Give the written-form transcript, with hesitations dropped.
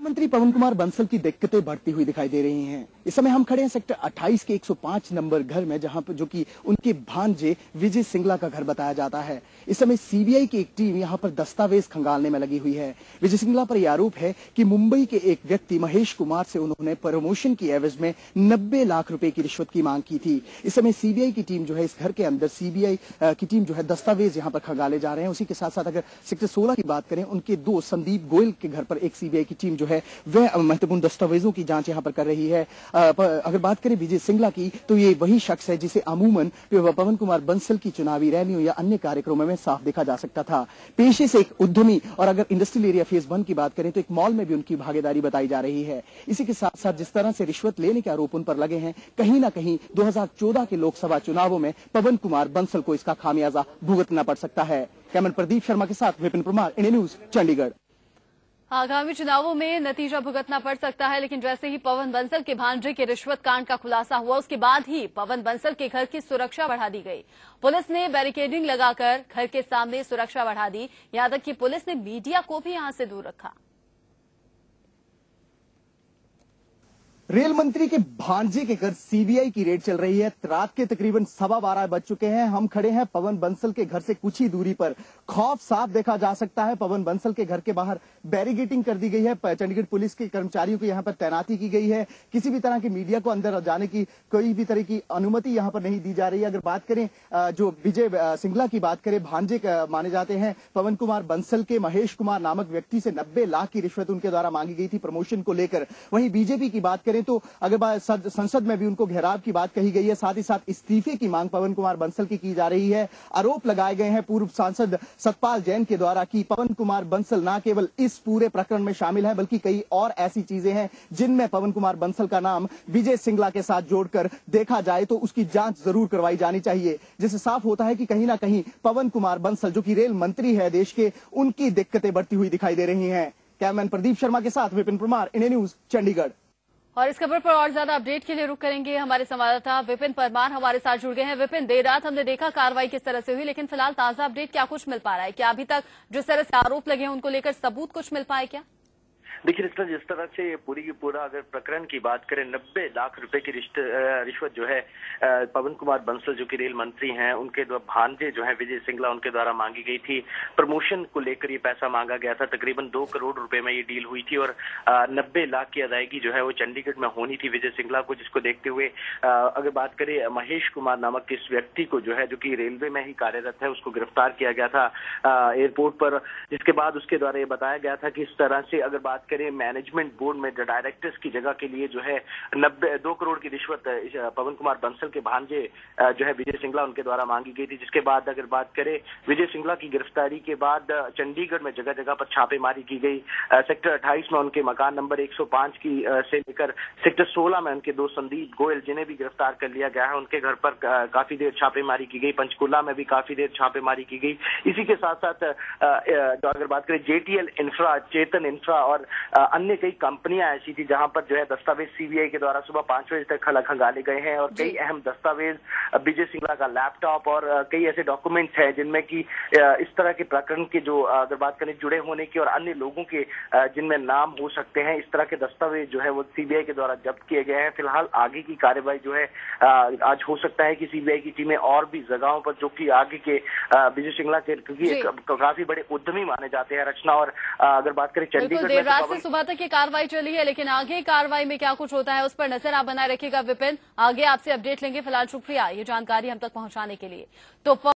मंत्री पवन कुमार बंसल की दिक्कतें बढ़ती हुई दिखाई दे रही हैं। इस समय हम खड़े हैं सेक्टर 28 के 105 नंबर घर में, जहां पर जो कि उनके भांजे विजय सिंगला का घर बताया जाता है। इस समय सीबीआई की एक टीम यहां पर दस्तावेज खंगालने में लगी हुई है। विजय सिंगला पर यह आरोप है कि मुंबई के एक व्यक्ति महेश कुमार से उन्होंने प्रमोशन की एवज में 90 लाख रुपए की रिश्वत की मांग की थी। इस समय सीबीआई की टीम जो है इस घर के अंदर सीबीआई की टीम जो है दस्तावेज यहां पर खंगाले जा रहे हैं। उसी के साथ साथ अगर सेक्टर 16 की बात करें, उनके दोस्त संदीप गोयल के घर पर एक सीबीआई की टीम जो है वह महत्वपूर्ण दस्तावेजों की जांच यहां पर कर रही है। अगर बात करें विजय सिंगला की, तो ये वही शख्स है जिसे अमूमन पवन कुमार बंसल की चुनावी रैलियों या अन्य कार्यक्रमों में साफ देखा जा सकता था। पेशे से एक उद्यमी, और अगर इंडस्ट्रियल एरिया फेज 1 की बात करें तो एक मॉल में भी उनकी भागीदारी बताई जा रही है। इसी के साथ साथ जिस तरह से रिश्वत लेने के आरोप उन पर लगे हैं, कहीं ना कहीं 2014 के लोकसभा चुनावों में पवन कुमार बंसल को इसका खामियाजा भुगतना पड़ सकता है। कैमरा प्रदीप शर्मा के साथ विपिन परमार, इंडिया न्यूज, चंडीगढ़। आगामी चुनावों में नतीजा भुगतना पड़ सकता है, लेकिन जैसे ही पवन बंसल के भांजे के रिश्वत कांड का खुलासा हुआ, उसके बाद ही पवन बंसल के घर की सुरक्षा बढ़ा दी गई। पुलिस ने बैरिकेडिंग लगाकर घर के सामने सुरक्षा बढ़ा दी। यहां तक कि पुलिस ने मीडिया को भी यहां से दूर रखा। रेल मंत्री के भांजे के घर सीबीआई की रेड चल रही है। रात के तकरीबन 12:15 बज चुके हैं। हम खड़े हैं पवन बंसल के घर से कुछ ही दूरी पर। खौफ साफ देखा जा सकता है। पवन बंसल के घर के बाहर बैरिकेडिंग कर दी गई है। चंडीगढ़ पुलिस के कर्मचारियों को यहां पर तैनाती की गई है। किसी भी तरह की मीडिया को अंदर जाने की कोई भी तरह की अनुमति यहां पर नहीं दी जा रही है। अगर बात करें जो विजय सिंगला की बात करें, भांजे माने जाते हैं पवन कुमार बंसल के, महेश कुमार नामक व्यक्ति से 90 लाख की रिश्वत उनके द्वारा मांगी गई थी प्रमोशन को लेकर। वहीं बीजेपी की बात करें तो अगर संसद में भी उनको घेराव की बात कही गई है। साथ ही साथ इस्तीफे की मांग पवन कुमार बंसल की जा रही है। आरोप लगाए गए हैं पूर्व सांसद सतपाल जैन के द्वारा कि पवन कुमार बंसल न केवल इस पूरे प्रकरण में शामिल है, बल्कि कई और ऐसी चीजें हैं जिनमें पवन कुमार बंसल का नाम विजय सिंगला के साथ जोड़कर देखा जाए तो उसकी जांच जरूर करवाई जानी चाहिए। जिससे साफ होता है कि कहीं ना कहीं पवन कुमार बंसल, जो कि रेल मंत्री है देश के, उनकी दिक्कतें बढ़ती हुई दिखाई दे रही हैं। कैमरामैन प्रदीप शर्मा के साथ विपिन परमार, इंडिया न्यूज, चंडीगढ़। और इस खबर पर और ज्यादा अपडेट के लिए रुक करेंगे। हमारे संवाददाता विपिन परमार हमारे साथ जुड़ गए हैं। विपिन, देर रात हमने देखा कार्रवाई किस तरह से हुई, लेकिन फिलहाल ताजा अपडेट क्या कुछ मिल पा रहा है? क्या अभी तक जिस तरह से आरोप लगे हैं उनको लेकर सबूत कुछ मिल पाए क्या? देखिए, जिस तरह से पूरी की पूरा अगर प्रकरण की बात करें, 90 लाख रुपए की रिश्वत जो है पवन कुमार बंसल जो कि रेल मंत्री हैं, उनके भांजे जो है विजय सिंगला, उनके द्वारा मांगी गई थी। प्रमोशन को लेकर ये पैसा मांगा गया था। तकरीबन 2 करोड़ रुपए में ये डील हुई थी और 90 लाख की अदायगी जो है वो चंडीगढ़ में होनी थी विजय सिंगला को, जिसको देखते हुए अगर बात करें महेश कुमार नामक इस व्यक्ति को जो है, जो कि रेलवे में ही कार्यरत है, उसको गिरफ्तार किया गया था एयरपोर्ट पर। जिसके बाद उसके द्वारा ये बताया गया था कि इस तरह से अगर बात मैनेजमेंट बोर्ड में डायरेक्टर्स की जगह के लिए जो है 2 करोड़ की रिश्वत पवन कुमार बंसल के भांजे जो है विजय सिंगला, उनके द्वारा मांगी गई थी। जिसके बाद अगर बात करें विजय सिंगला की गिरफ्तारी के बाद चंडीगढ़ में जगह जगह पर छापेमारी की गई। सेक्टर 28 में उनके मकान नंबर 105 की से लेकर सेक्टर 16 में उनके दोस्त संदीप गोयल, जिन्हें भी गिरफ्तार कर लिया गया है, उनके घर पर काफी देर छापेमारी की गई। पंचकुला में भी काफी देर छापेमारी की गई। इसी के साथ साथ अगर बात करें जेटीएल इंफ्रा, चेतन इंफ्रा और अन्य कई कंपनियां ऐसी थी जहां पर जो है दस्तावेज सीबीआई के द्वारा सुबह 5 बजे तक खंगाले गए हैं और कई अहम दस्तावेज, विजय सिंगला का लैपटॉप और कई ऐसे डॉक्यूमेंट्स हैं जिनमें कि इस तरह के प्रकरण के जो अगर बात करें जुड़े होने की और अन्य लोगों के जिनमें नाम हो सकते हैं, इस तरह के दस्तावेज जो है वो सीबीआई के द्वारा जब्त किए गए हैं। फिलहाल आगे की कार्यवाही जो है आज हो सकता है कि सीबीआई की टीमें और भी जगहों पर, जो कि आगे के विजय सिंगला के, क्योंकि काफी बड़े उद्यमी माने जाते हैं रचना, और अगर बात करें चंडीगढ़ में सुबह तक ये कार्रवाई चली है, लेकिन आगे कार्रवाई में क्या कुछ होता है उस पर नजर आप बनाए रखिएगा विपिन। आगे आपसे अपडेट लेंगे। फिलहाल शुक्रिया ये जानकारी हम तक पहुंचाने के लिए। तो